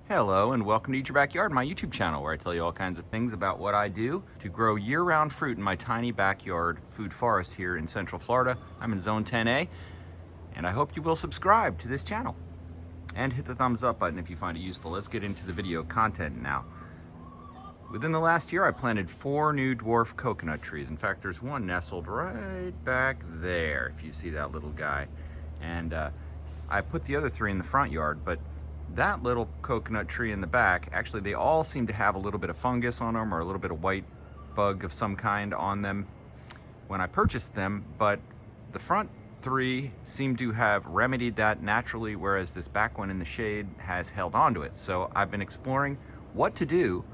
Hello and welcome to Eat Your Backyard, my YouTube channel where I tell you all kinds of things about what I do to grow year-round fruit in my tiny backyard food forest here in Central Florida. I'm in Zone 10A and I hope you will subscribe to this channel and hit the thumbs up button if you find it useful. Let's get into the video content now. Within the last year I planted 4 new dwarf coconut trees. In fact, there's one nestled right back there if you see that little guy. And I put the other 3 in the front yard, but that little coconut tree in the back, actually they all seem to have a little bit of fungus on them or a little bit of white bug of some kind on them when I purchased them, but the front 3 seem to have remedied that naturally, whereas this back one in the shade has held on to it. So I've been exploring what to do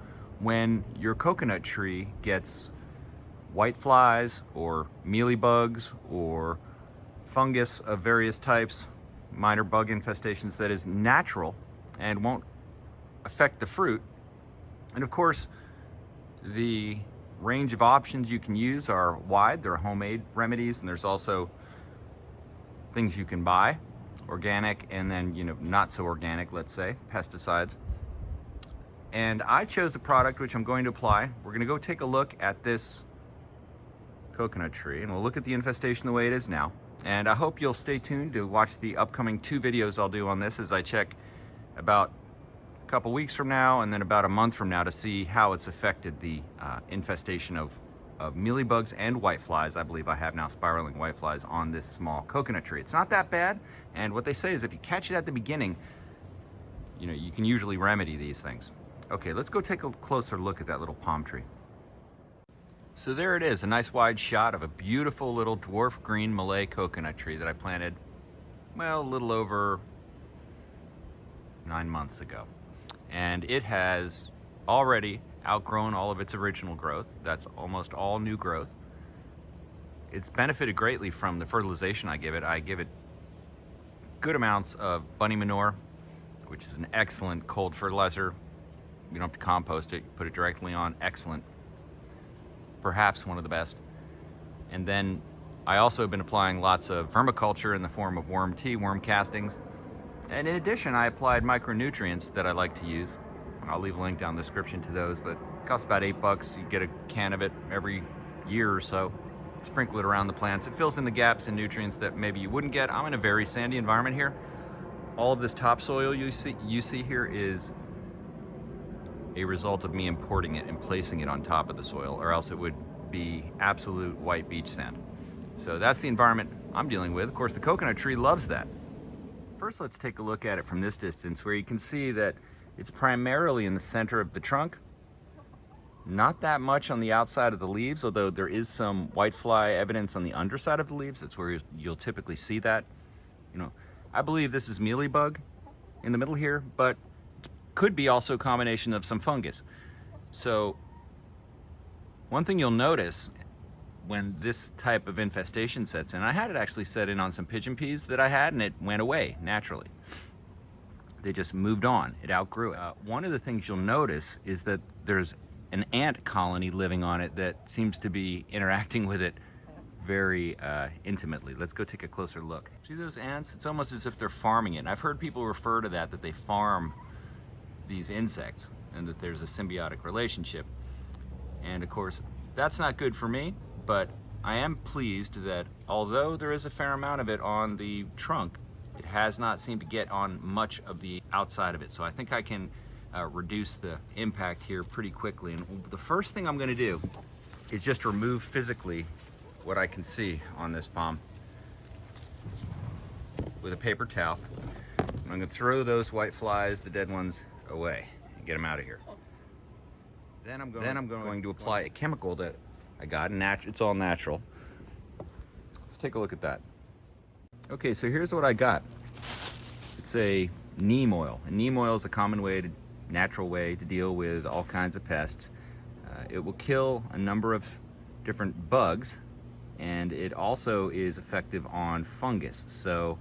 when your coconut tree gets white flies or mealy bugs or fungus of various types, minor bug infestations that is natural and won't affect the fruit. And of course, the range of options you can use are wide. There are homemade remedies, and there's also things you can buy, organic and then, not so organic, let's say, pesticides. And I chose the product which I'm going to apply. We're gonna go take a look at this coconut tree and we'll look at the infestation the way it is now. And I hope you'll stay tuned to watch the upcoming 2 videos I'll do on this as I check about a couple weeks from now and then about a month from now to see how it's affected the infestation of mealy bugs and whiteflies. I believe I have now spiraling whiteflies on this small coconut tree. It's not that bad, and what they say is if you catch it at the beginning, you can usually remedy these things. Okay, let's go take a closer look at that little palm tree. So there it is, a nice wide shot of a beautiful little dwarf green Malay coconut tree that I planted, well, a little over 9 months ago. And it has already outgrown all of its original growth. That's almost all new growth. It's benefited greatly from the fertilization I give it. I give it good amounts of bunny manure, which is an excellent cold fertilizer. You don't have to compost it, put it directly on, excellent. Perhaps one of the best. And then I also have been applying lots of vermiculture in the form of worm tea, worm castings. And in addition, I applied micronutrients that I like to use. I'll leave a link down in the description to those, but it costs about $8. You get a can of it every year or so. Sprinkle it around the plants. It fills in the gaps in nutrients that maybe you wouldn't get. I'm in a very sandy environment here. All of this topsoil you see here is a result of me importing it and placing it on top of the soil, or else it would be absolute white beach sand. So that's the environment I'm dealing with. Of course, the coconut tree loves that. First, let's take a look at it from this distance where you can see that it's primarily in the center of the trunk. Not that much on the outside of the leaves, although there is some whitefly evidence on the underside of the leaves. That's where you'll typically see that. I believe this is mealy bug in the middle here, but could be also a combination of some fungus. So one thing you'll notice when this type of infestation sets in, I had it actually set in on some pigeon peas that I had, and it went away naturally. They just moved on. It outgrew it. One of the things you'll notice is that there's an ant colony living on it that seems to be interacting with it very intimately. Let's go take a closer look. See those ants? It's almost as if they're farming it. And I've heard people refer to that they farm these insects and that there's a symbiotic relationship. And of course, that's not good for me, but I am pleased that although there is a fair amount of it on the trunk, it has not seemed to get on much of the outside of it. So I think I can reduce the impact here pretty quickly. And the first thing I'm going to do is just remove physically what I can see on this palm with a paper towel. I'm going to throw those white flies, the dead ones, away and get them out of here. Then I'm going to apply a chemical that I got, it's all natural. Let's take a look at that. Okay, so here's what I got. It's a neem oil. And neem oil is a common natural way to deal with all kinds of pests. It will kill a number of different bugs, and it also is effective on fungus. So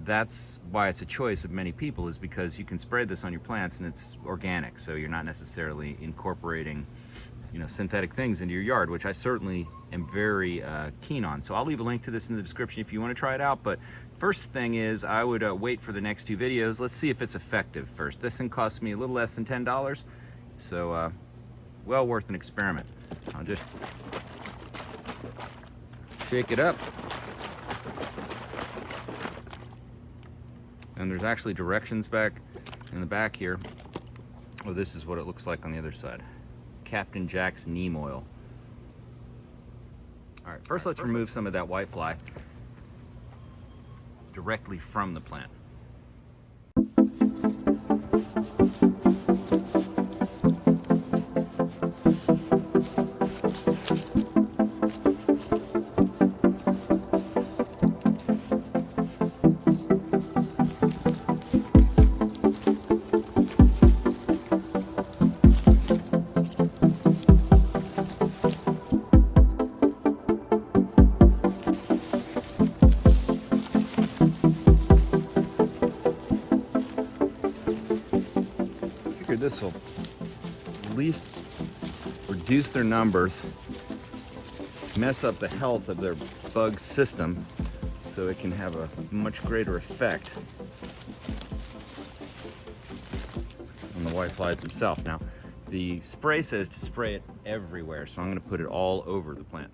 that's why it's a choice of many people, is because you can spray this on your plants and it's organic, so you're not necessarily incorporating synthetic things into your yard, which I certainly am very keen on. So I'll leave a link to this in the description if you want to try it out, but First thing is I would wait for the next two videos. Let's see if it's effective first. This thing cost me a little less than $10, so well worth an experiment. I'll just shake it up. And there's actually directions back in the back here. Oh, this is what it looks like on the other side. Captain Jack's Neem Oil. All right, first let's remove some of that whitefly directly from the plant. This will at least reduce their numbers, mess up the health of their bug system, so it can have a much greater effect on the whiteflies themselves. Now, the spray says to spray it everywhere, so I'm going to put it all over the plant.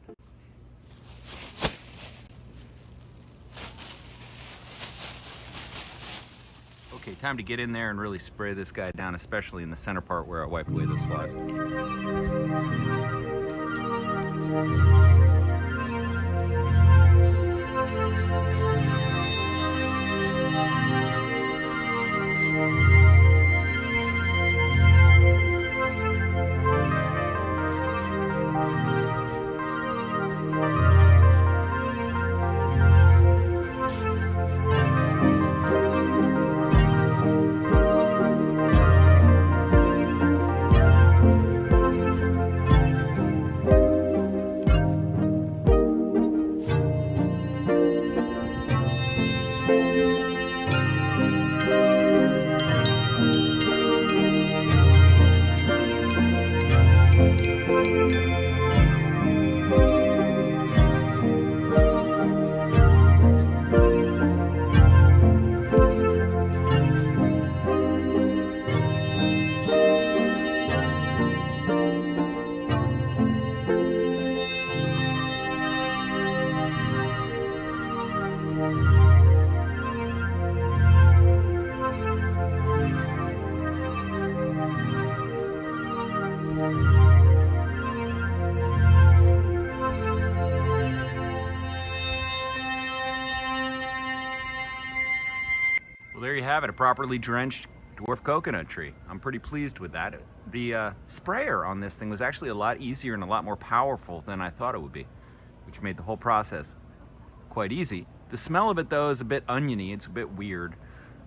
Okay, time to get in there and really spray this guy down, especially in the center part where I wipe away those flies. There you have it, a properly drenched dwarf coconut tree. I'm pretty pleased with that. The sprayer on this thing was actually a lot easier and a lot more powerful than I thought it would be, which made the whole process quite easy. The smell of it though is a bit oniony, it's a bit weird.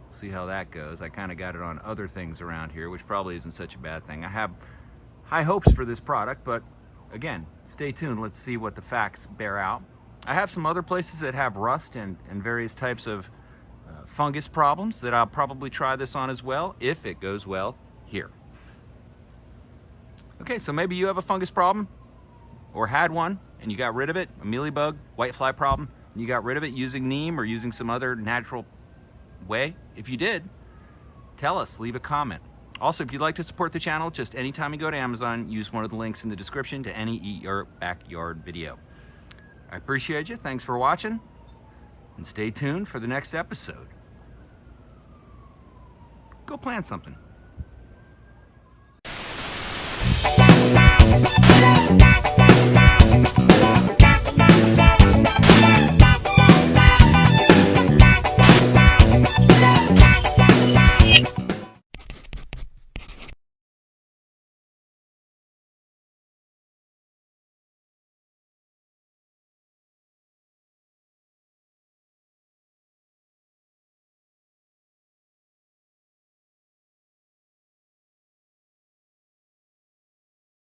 We'll see how that goes. I kind of got it on other things around here, which probably isn't such a bad thing. I have high hopes for this product, but again, stay tuned, let's see what the facts bear out. I have some other places that have rust and various types of fungus problems that I'll probably try this on as well, if it goes well here. Okay, so maybe you have a fungus problem, or had one, and you got rid of it, a mealybug, whitefly problem, and you got rid of it using neem or using some other natural way. If you did, tell us, leave a comment. Also, if you'd like to support the channel, just anytime you go to Amazon, use one of the links in the description to any Eat Your Backyard video. I appreciate you, thanks for watching, and stay tuned for the next episode. Go plant something.